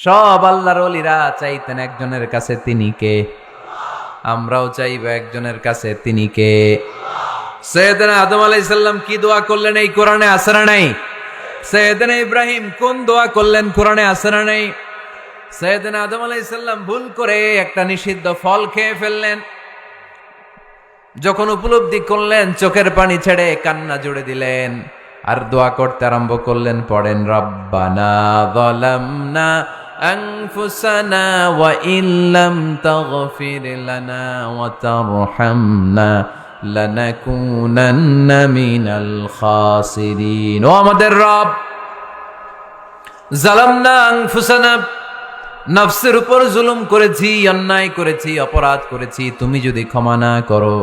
সব আল্লাহর ওলিরা চাইতেন একজনের কাছে, তিনি কে? আমরাও চাইব একজনের কাছে, তিনি কে? সৈয়দনা আদম আলাইহিস সালাম কি দোয়া করলেন এই কোরআনে আছে না নাই? সৈয়দনা ইব্রাহিম কোন দোয়া করলেন কোরআনে আছে না নাই? সৈয়দনা আদম আলাইহিস সালাম ভুল করে একটা নিষিদ্ধ ফল খেয়ে ফেললেন, যখন উপলব্ধি করলেন চোখের পানি ছেড়ে কান্না জুড়ে দিলেন আর দোয়া করতে আরম্ভ করলেন। পড়েন, রব্বানা যালামনা আনফুসানা ওয়া ইল্লাম তাগফির লানা ওয়া তারহামনা লানাকুনান্না মিনাল খাসিরিন। ও আমাদের রব, যালামনা আনফুসানা, নফসের উপর জুলুম করেছি, অন্যায় করেছি, অপরাধ করেছি, তুমি যদি ক্ষমা না করো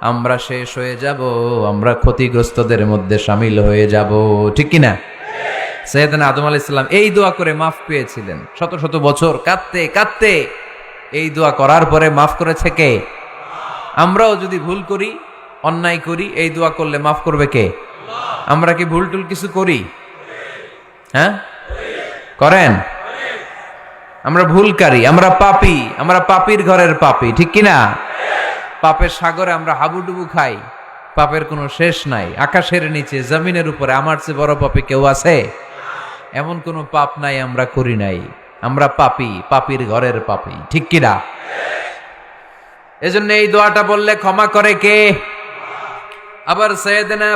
আমরা শেষ হয়ে যাব, আমরা ক্ষতিগ্রস্তদের মধ্যে শামিল হয়ে যাব। ঠিক কিনা? সৈয়দনা আদম আলাইহিস সালাম এই দোয়া করে মাফ পেয়েছিলেন। শত শত বছর কাঁদতে কাঁদতে এই দোয়া করার পরে মাফ করেছে কে? আমরাও যদি ভুল করি, অন্যায় করি, এই দোয়া করলে মাফ করবে কে? আমরা কি ভুল টুল কিছু করি? হ্যাঁ, করেন? আমরা ভুলকারী, আমরা পাপী, আমরা পাপীর ঘরের পাপী। ঠিক কিনা? পাপের সাগরে আমরা হাবুডুবু খাই, পাপের কোনো শেষ নাই। আকাশের নিচে, জমিনের উপরে আমার চেয়ে বড় পাপী কেউ আছে? এমন কোনো পাপ নাই আমরা করি নাই। আমরা পাপী, পাপীর ঘরের পাপী। ঠিক কিনা? এজন্য এই দোয়াটা বললে ক্ষমা করে কে? আবার সাইয়েদনা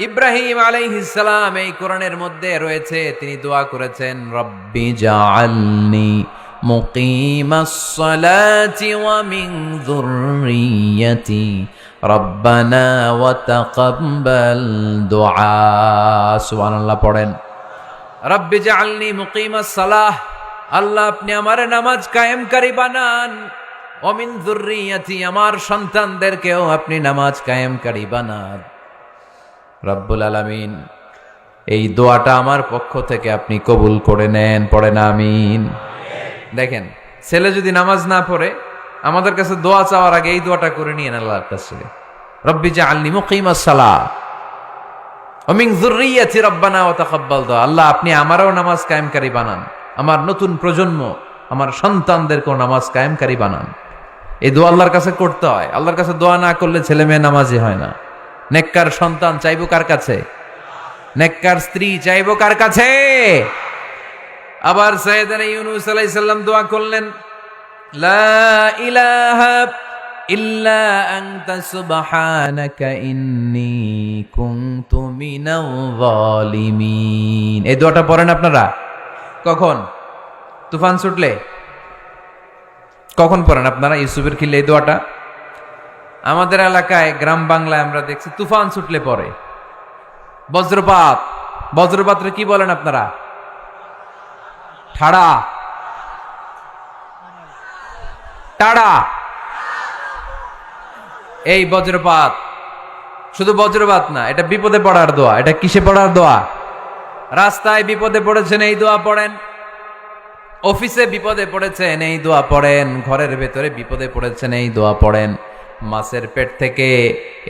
ইব্রাহিম আলাইহিস সালাম এই কোরআনের মধ্যে রয়েছে, তিনি দোয়া করেছেন, রব্বি জাআলনি মুকিমাস সালাতি ওয়া মিন যুররিয়্যাতি রব্বানা ওয়া তাকাব্বাল দুআ। সুবহানাল্লাহ পড়েন, রব্বি জাআলনি মুকিমাস সালাহ, আল্লাহ আপনি আমার নামাজ কায়েমকারী বানান, ওয়া মিন যুররিয়্যাতি, আমার সন্তানদেরকেও আপনি নামাজ কায়েমকারী বানান। রব্বুল আলামিন এই দোয়াটা আমার পক্ষ থেকে আপনি কবুল করে নেন। পড়েন আমিন। দেখেন, ছেলে যদি নামাজ না পড়ে আমাদের কাছে দোয়া চাওয়ার আগে এই দোয়াটা করে নিয়েন আল্লাহর কাছে, রব্বি জাআলনি মুকিমাস সালাহ ওয়া মিন যুররিয়্যাতি রব্বানা ওয়া তাকাব্বাল দুআ। আল্লাহ আপনি আমারও নামাজ কায়েমকারী বানান, আমার নতুন প্রজন্ম, আমার সন্তানদেরকেও নামাজ কায়েমকারী বানান। এই দোয়া আল্লাহর কাছে করতে হয়। আল্লাহর কাছে দোয়া না করলে ছেলে মেয়ে নামাজি হয় না। নেককার সন্তান চাইবো কার কাছে? নেককার স্ত্রী চাইবো কার কাছে? আবার সাইয়েদনা ইউনূস আলাইহিস সালাম দোয়া করলেন, লা ইলাহা ইল্লা আনতা সুবহানাকা ইন্নী কুনতু মিনাল যালিমিন। এই দোয়াটা পড়েন আপনারা কখন? তুফান ছুটলে? কখন পড়েন আপনারা ইউসুফের খিলে এই দোয়াটা? আমাদের এলাকায় গ্রাম বাংলায় আমরা দেখছি তুফান ছুটলে পড়ে। বজ্রপাত, বজ্রপাতরে কি বলেন আপনারা? ঠাড়া, টাড়া। এই বজ্রপাত শুধু বজ্রপাত না, এটা বিপদে পড়ার দোয়া। এটা কিসে পড়ার দোয়া? রাস্তায় বিপদে পড়েছেন এই দোয়া পড়েন, অফিসে বিপদে পড়েছেন এই দোয়া পড়েন, ঘরের ভেতরে বিপদে পড়েছেন এই দোয়া পড়েন। মাছের পেট থেকে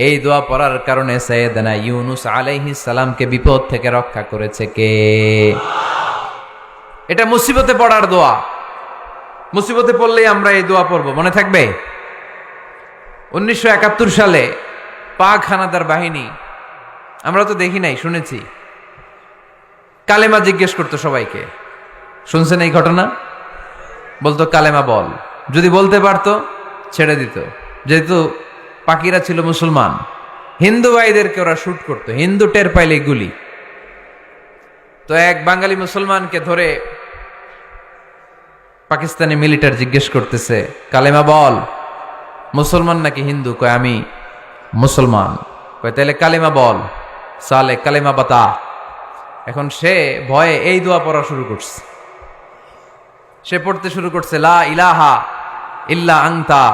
এই দোয়া পড়ার কারণে সাইয়েদনা ইউনূস আলাইহিস সালামকে বিপদ থেকে রক্ষা করেছে কে? এটা মুসিবতে পড়ার দোয়া। মুসিবতে পড়লেই আমরা এই দোয়া পড়ব, মনে থাকবে? 1971 সালে পাক হানাদার বাহিনী, আমরা তো দেখি নাই, শুনেছি, কালেমা জিজ্ঞেস করতো সবাইকে। শুনছেন এই ঘটনা? বলতো কালেমা বল, যদি বলতে পারতো ছেড়ে দিত। যেহেতু পাকিরা ছিল মুসলমান, হিন্দু ভাইদেরকে ওরা শুট করতো, হিন্দু টের পাইলে গুলি। তো এক বাঙালি মুসলমানকে ধরে পাকিস্তানি মিলিটার জিজ্ঞেস করতেছে, কালেমা বল। মুসলমান নাকি হিন্দু? কয় আমি মুসলমান। কয় তাহলে কালেমা বল। সালে কালেমা বাতা। এখন সে ভয়ে এই দোয়া পড়া শুরু করছে। সে পড়তে শুরু করছে, লা ইলাহা ইল্লা আনতা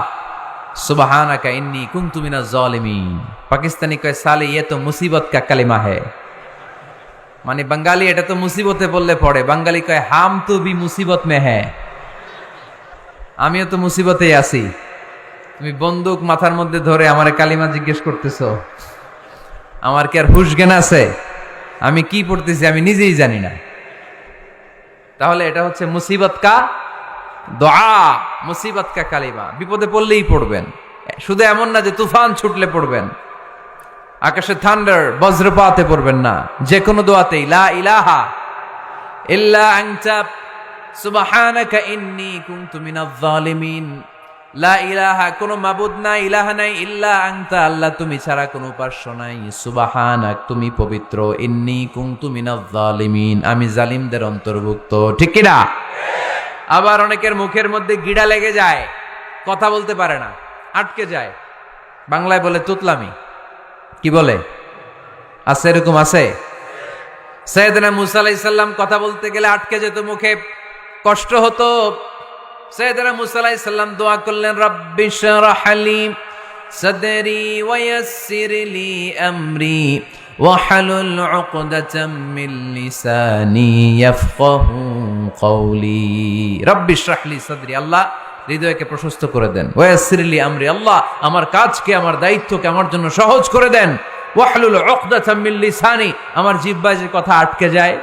সুবহানাকা ইন্নী কুনতু মিনাজ জালিমিন। পাকিস্তানি কয় সালে ইয়ে তো মুসিবত কা কালিমা है, মানে বাঙালি এটা তো মুসিবতে পড়লে পড়ে। বাঙালি কয় হাম তো ভি মুসিবত মে है, আমিও তো মুসিবতেই আছি। তুমি বন্দুক মাথার মধ্যে ধরে আমারে কালিমা জিজ্ঞেস করতেছো, আমার কি আর হুশ জ্ঞান আছে? আমি কি পড়তেছি আমি নিজেই জানি না। তাহলে এটা হচ্ছে মুসিবত কা দোয়া, মুসিবত কা কালিমা। বিপদে পড়লেই পড়বেন, শুধু এমন না যে তুফান ছুটলে পড়বেন, আকাশে থান্ডার বজ্রপাতে পড়বেন না। যে কোনো দোয়াতেই লা ইলাহা ইল্লা আনতা সুবহানাকা ইন্নী কুনতু মিনাজ জালিমিন। লা ইলাহা, কোনো মাবুদ নাই, ইলাহা নাই, ইল্লা আনতা, আল্লাহ তুমি ছাড়া কোনো উপাস্য নাই, সুবহানাক তুমি পবিত্র, ইন্নী কুনতু মিনাজ জালিমিন আমি জালিমদের অন্তর্ভুক্ত। ঠিক কি না? আবার অনেকের মুখের মধ্যে গিড়া লেগে যায়, কথা বলতে পারে না, আটকে যায়। বাংলায় বলে তুতলামি। কি বলে? আছে, এরকম আছে। সাইয়েদনা মুসা আলাইহিস সালাম কথা বলতে গেলে আটকে যেত, মুখে কষ্ট হতো। সাইয়েদনা মুসা আলাইহিস সালাম দোয়া করলেন, রাব্বি শরহ লি সাদরি ওয়া ইয়াসসির লি আমরি ওয়াহলুল উকদাতাম মিন লিসানি ইয়াফকাহু কওলি। রাব্বি শরহ লি সাদরি, আল্লাহ হৃদয়কে প্রশস্ত করে দেন। ওয়া ইয়াসসির লি আমরি, আল্লাহ আমার কাজকে, আমার দায়িত্বকে আমার জন্য সহজ করে দেন। ওয়াহলুল উকদাতাম মিন লিসানি, আমার জিহ্বায় যে কথা আটকে যায়,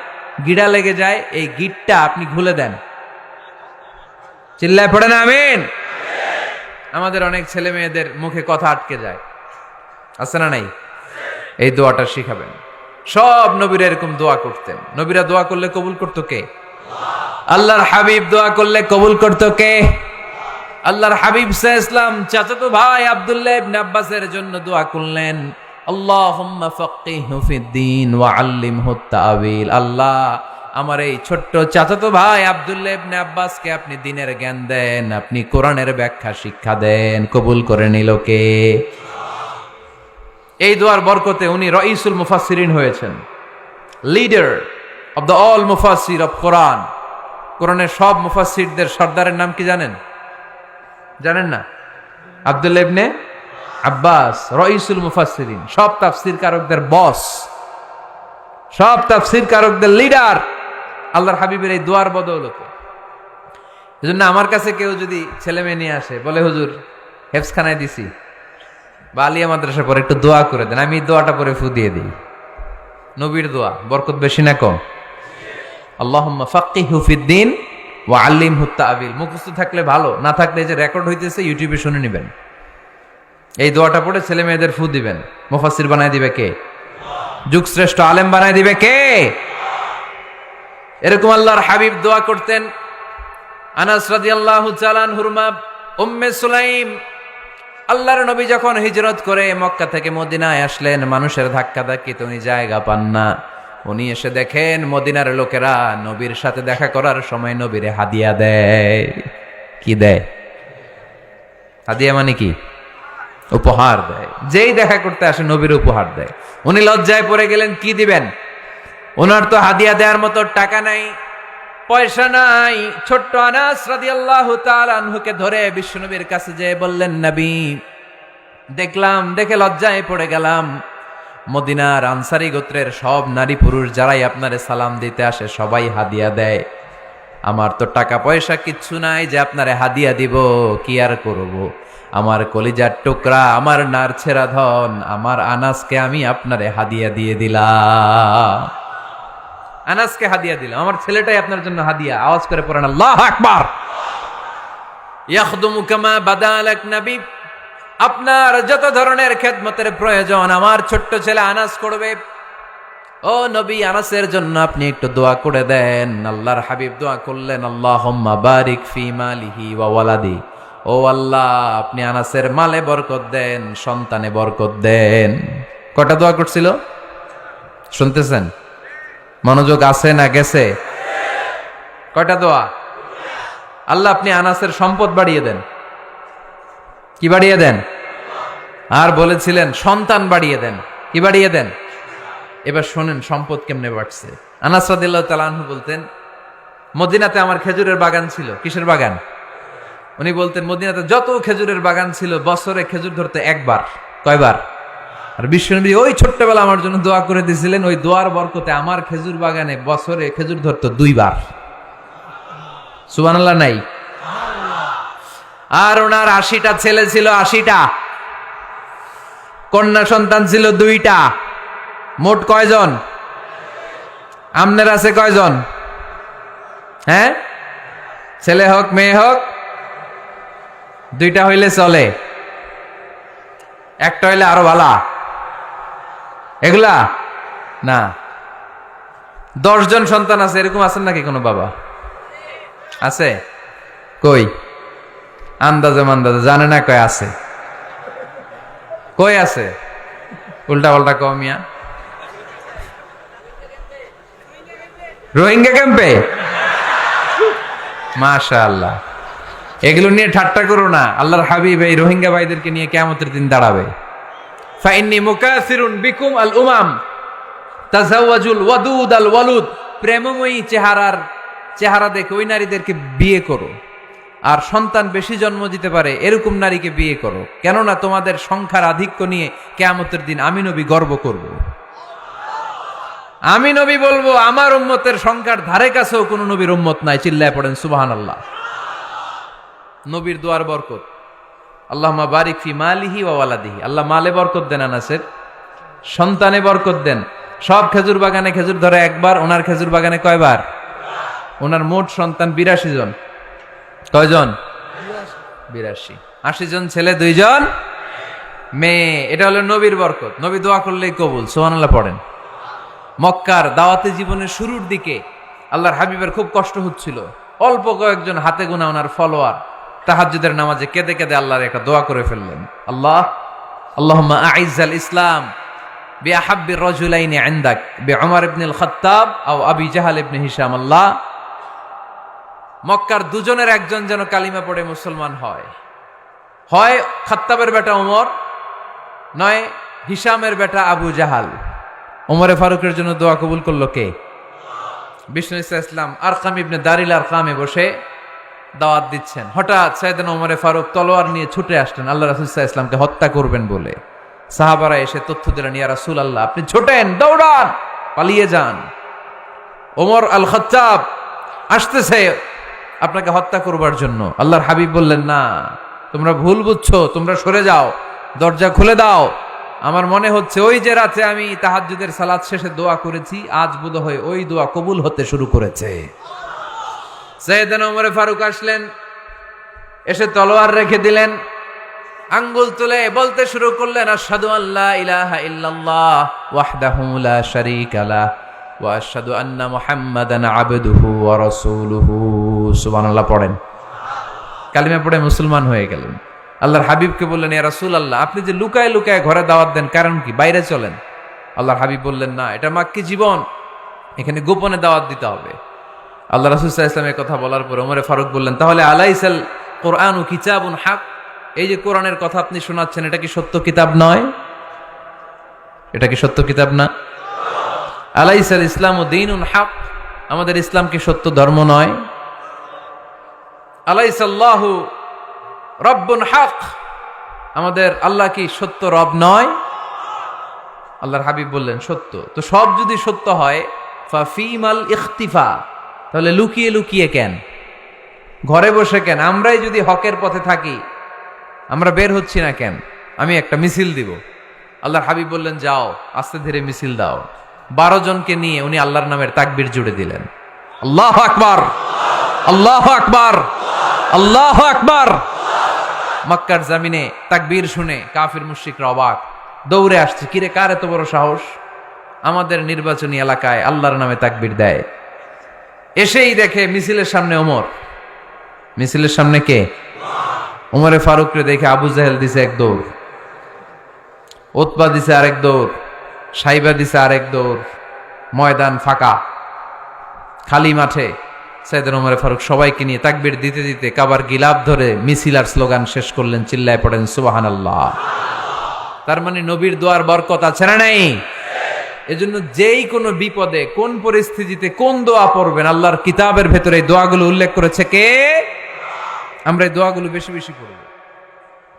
গিড়া লেগে যায়, এই গিটটা আপনি খুলে দেন। চিল্লায় পড়েন আমিন। আমাদের অনেক ছেলে মেয়েদের মুখে কথা আটকে যায়, আছে না নাই? এই দোয়াটা শিখাবেন। সব নবীরা এরকম দোয়া করতেন। নবীরা দোয়া করলে কবুল করতো কে? আল্লাহর হাবিব দোয়া করলে কবুল করতো কে? আল্লাহর হাবিব সাল্লাল্লাহু আলাইহি ওয়াসাল্লাম চাচাতো ভাই আব্দুল্লাহ ইবনে আব্বাসের জন্য দোয়া করলেন, আল্লাহুম্মা ফাক্কিহহু ফিদ্দীন ওয়া আল্লিমহু তা'ওয়িল। আল্লাহ আমার এই ছোট্ট চাচাতো ভাই আব্দুল্লাহ ইবনে আব্বাসকে আপনি দ্বীনের জ্ঞান দেন, আপনি কোরআনের ব্যাখ্যা শিক্ষা দেন। কবুল করে নিল কে? এই দোয়ার বরকতে উনি রাইসুল মুফাসসিরিন হয়েছেন, লিডার অফ দ্য অল মুফাসসির অফ কোরআন। কোরআনের সব মুফাসসিরদের সর্দারের নাম কি জানেন? জানেন না? আব্দুল্লাহ ইবনে আব্বাস রাইসুল মুফাসসিরিন, সব তাফসীর কারকদের বস, সব তাফসীর কারকদের লিডার আল্লাহর হাবিবের এই দোয়ার বদৌলতে। এজন্য আমার কাছে কেউ যদি ছেলে মেয়ে নিয়ে আসে, বলে হুজুর হেফজখানায় দিছি বা আলিয়া মাদ্রাসা পরে একটু দোয়া করে দেন, আমি দোয়াটা পরে ফু দিয়ে দিই। নবীর দোয়া, বরকত বেশি না কম? আল্লাহুম্মা ফাক্কিহহু ফিদ্দীন ওয়া আল্লিমহু তা'ওয়িল। মুখস্থ থাকলে ভালো, না থাকলে যে রেকর্ড হইতেছে ইউটিউবে শুনে নেবেন। এই দোয়াটা পড়ে ছেলে মেয়েদের ফু দিবেন। মুফাসসির বানায় দিবে কে? যুগশ্রেষ্ঠ আলেম বানায় দিবে কে? এরকম আল্লাহর হাবিব দোয়া করতেন। আনাস রাদিয়াল্লাহু তাআলা আনহুর মা উম্মে সুলাইম, আল্লাহর নবী যখন হিজরত করে মক্কা থেকে মদিনায় আসলেন, মানুষের ধাক্কাধাক্কিতে উনি জায়গা পান না। উনি এসে দেখেন মদিনার লোকেরা নবীর সাথে দেখা করার সময় নবীরে হাদিয়া দেয়। কি দেয়? হাদিয়া মানে কি? উপহার দেয়। যেই দেখা করতে আসে নবীর উপহার দেয়। উনি লজ্জায় পড়ে গেলেন, কি দিবেন? ওনার তো হাদিয়া দেওয়ার মতো টাকা নাই, পয়সা নাই। ছোট্ট আনাস রাদিয়াল্লাহু তাআলা আনহুকে ধরে বিশ্বনবীর কাছে যেয়ে বললেন, নবী দেখলাম, দেখে লজ্জায় পড়ে গেলাম, মদিনার আনসারী গোত্রের সব নারী পুরুষ যারাই আপনারে সালাম দিতে আসে সবাই হাদিয়া দেয়। আমার তো টাকা পয়সা কিচ্ছু নাই যে আপনারে হাদিয়া দিব, কি আর করব? আমার কলিজার টুকরা, আমার নারছেরা ধন, আমার আনাসকে আমি আপনারে হাদিয়া দিয়ে দিলাম। আনাসকে হাদিয়া দিলাম, আমার ছেলেটাই আপনার জন্য হাদিয়া। আওয়াজ করে পড়েন আল্লাহু আকবার। ইয়াখদুমু কামা বাদালাক নবী, আপনার যত ধরনের খেদমতের প্রয়োজন আমার ছোট্ট ছেলে আনাস করবে। ও নবী, আনাসের জন্য আপনি একটু দোয়া করে দেন। আল্লাহর হাবিব দোয়া করলেন, আল্লাহুম্মা বারিক ফি মালিহি ওয়া ওয়ালাদি। ও আল্লাহ, আপনি আনাসের মালে বরকত দেন, সন্তানে বরকত দেন। কয়টা দোয়া করছিল শুনতেছেন? মনোযোগ আছে না গেছে? কয়টা দোয়া? আল্লাহ আপনি আনাসের সম্পদ বাড়িয়ে দেন। কি বাড়িয়ে দেন? আর বলেছিলেন সন্তান বাড়িয়ে দেন। কি বাড়িয়ে দেন? এবার শোনেন সম্পদ কেমনে বাড়ছে। আনাস রাদিয়াল্লাহু তাআলা আনহু বলতেন, মদিনাতে আমার খেজুরের বাগান ছিল। কিসের বাগান? উনি বলতেন মদিনাতে যত খেজুরের বাগান ছিল বছরে খেজুর ধরতে একবার। কয়বার? আর বিশ্বনবী ওই ছোট্টবেলা আমার জন্য দোয়া করে দিয়েছিলেন, ওই দোয়ার বরকতে আমার খেজুর বাগানে বছরে খেজুর ধরতো 2 বার। সুবহানাল্লাহ নাই? আর ওনার 80টা ছেলে ছিল, 80টা। কন্যা সন্তান ছিল 2টা। মোট কয়জন? আমনের আছে কয়জন? হ্যাঁ, ছেলে হোক মেয়ে হোক, দুইটা হইলে চলে, একটা হইলে আরো ভালো। এগুলা না, 10 জন সন্তান আছে এরকম আছেন নাকি কোনো বাবা? আছে? কই আন্দাজে মান্দাজে জানে না, কয় আছে, কই আছে? উল্টা পাল্টা কমিয়া রোহিঙ্গা ক্যাম্পে। মাশাআল্লাহ, এগুলো নিয়ে ঠাট্টা করো না। আল্লাহর হাবিব এই রোহিঙ্গা ভাইদেরকে নিয়ে কিয়ামতের দিন দাঁড়াবে। ফাইন্নী মুকাসিরুন বিকুম আল উমাম তাজাওয়াজুল ওয়াদুদ আল ওয়ালুদ। প্রেমময়ী চেহারা দেখে ওই নারীদেরকে বিয়ে করো, আর সন্তান বেশি জন্ম দিতে পারে এরকম নারীকে বিয়ে করো, কেননা তোমাদের সংখ্যার আধিক্য নিয়ে কিয়ামতের দিন আমি নবী গর্ব করব। আমি নবী বলবো আমার উম্মতের সংখ্যার ধারে কাছেও কোন নবীর উম্মত নাই। চিল্লায় পড়েন সুবহানাল্লাহ। নবীর দুয়ার বরকত, আল্লাহুম্মা বারিক ফি মালিহি ওয়া ওয়ালাদিহি। আল্লাহ মালে বরকত দেন, আনাসের সন্তানে বরকত দেন। সব খেজুর বাগানে খেজুর ধরে একবার, ওনার খেজুর বাগানে কয়বার? ওনার মোট সন্তান 82 জন। কয়জন? 82। 80 জন ছেলে, 2 জন মেয়ে। এটা হলো নবীর বরকত। নবী দোয়া করলেই কবুল। সুবহানাল্লাহ পড়েন। মক্কার দাওয়াতে জীবনের শুরুর দিকে আল্লাহর হাবিবের খুব কষ্ট হচ্ছিল। অল্প কয়েকজন হাতে গোনা ওনার ফলোয়ার তাহাজ্জুদের নামাজে কেঁদে কেঁদে আল্লাহর একটা দোয়া করে ফেললেন। আল্লাহুম্মা আইজ্জাল ইসলাম বিআহাব্বির রাজুলাইনি ইনদাক বিউমর ইবনুল খাত্তাব আও আবি জাহাল ইবনে হিশাম। আল্লাহ, মক্কার দুজনের একজন যেন কালিমা পড়ে মুসলমান হয়, হয় খাত্তাবের বেটা ওমর, নয় হিশামের বেটা আবু জাহাল। ওমরে ফারুকের জন্য দোয়া কবুল করলো কে? বিষ্ণু ইসলাম আরকাম ইবনে দারিল আরকামে বসে দাওয়াত দিচ্ছেন। হঠাৎ সাইয়েদনা ওমরে ফারুক তলোয়ার নিয়ে ছুটে আসলেন আল্লাহ রাসূল সাল্লাল্লাহু আলাইহি ওয়াসাল্লামকে হত্যা করবেন বলে। সাহাবারা এসে তথ্য দিলেন, ইয়া রাসূলুল্লাহ, আপনি ছোটেন, দৌড়ান, পালিয়ে যান, ওমর আল খাত্তাব আসতেছে আপনাকে হত্যা করবার জন্য। আল্লাহর হাবিব বললেন, না, তোমরা ভুল বুঝছো, তোমরা সরে যাও, দরজা খুলে দাও। আমার মনে হচ্ছে ওই যে রাতে আমি তাহাজ্জুদের সালাত শেষে দোয়া করেছি, আজ বোধহয় ওই দোয়া কবুল হতে শুরু করেছে। সাইয়েদনা ওমর ফারুক আসলেন, এসে তলোয়ার রেখে দিলেন, আঙ্গুল তুলে বলতে শুরু করলেন, আশহাদু আল্লা ইলাহা ইল্লাল্লাহ ওয়াহদাহু লা শারীকা লাহ ওয়া আশহাদু আন্না মুহাম্মাদান আবদুহু ওয়া রাসূলুহু। সুবহানাল্লাহ পড়েন। কালিমা পড়ে মুসলমান হয়ে গেলেন। আল্লাহর হাবিবকে বললেন, ইয়া রাসূলুল্লাহ, আপনি যে লুকায় লুকায় ঘরে দাওয়াত দেন, কারণ কি? বাইরে চলেন। আল্লাহর হাবিব বললেন, না, এটা মাক্কি জীবন, এখানে গোপনে দাওয়াত দিতে হবে। আল্লাহ রাসূল সাল্লাল্লাহু আলাইহি ওয়াসাল্লামের কথা বলার পর ওমর ফারুক বললেন, তাহলে আলাইসাল কোরআনু কিতাবুন হক, এই যে কোরআনের কথা আপনি শোনাচ্ছেন, এটা কি সত্য কিতাব নয়? এটা কি সত্য কিতাব না? আলাইসাল ইসলামু দীনুন হক, আমাদের ইসলাম কি সত্য ধর্ম নয়? আলাইসাল্লাহু রব্বুন হক, আমাদের আল্লাহ কি সত্য রব নয়? আল্লাহর হাবিব বললেন, সত্য। তো সব যদি সত্য হয়, ফাফিমাল ইখতিফা, তাহলে লুকিয়ে লুকিয়ে কেন, ঘরে বসে কেন? আমরাই যদি হকের পথে থাকি, আমরা বের হচ্ছি না কেন? আমি একটা মিছিল দিব। আল্লাহর হাবিব বললেন, যাও, আস্তে ধীরে মিছিল দাও। 12 জনকে নিয়ে উনি আল্লাহর নামের তাকবীর জুড়ে দিলেন। আল্লাহু আকবার, আল্লাহু আকবার, আল্লাহু আকবার। মক্কার জমিনে তাকবীর শুনে কাফির মুশরিকরা অবাক, দৌড়ে আসছে, কিরে, কার এত বড় সাহস আমাদের নির্বাচনী এলাকায় আল্লাহর নামে তাকবীর দেয়? এসেই দেখে মিছিলের সামনে ওমর। মিছিলের সামনে কে? ওমরে ফারুককে দেখে আবু জাহেল দিছে এক দৌড়, উতবা দিছে আরেক দৌড়, সাইবা দিছে আরেক দৌড়। ময়দান ফাঁকা, খালি মাঠে সাইয়েদনা ওমর ফারুক সবাইকে নিয়ে তাকবীর দিতে দিতে কাবার গিলাফ ধরে মিছিল আর স্লোগান শেষ করলেন। চিল্লায় পড়েন সুবহানাল্লাহ। তার মানে নবীর দোয়ার বরকত আছে না নাই? এজন্য যেই কোনো বিপদে, কোন পরিস্থিতিতে কোন দোয়া পড়বেন, আল্লাহর কিতাবের ভেতরে এই দোয়াগুলো উল্লেখ করেছে কে? আমরা এই দোয়াগুলো বেশি বেশি পড়ব।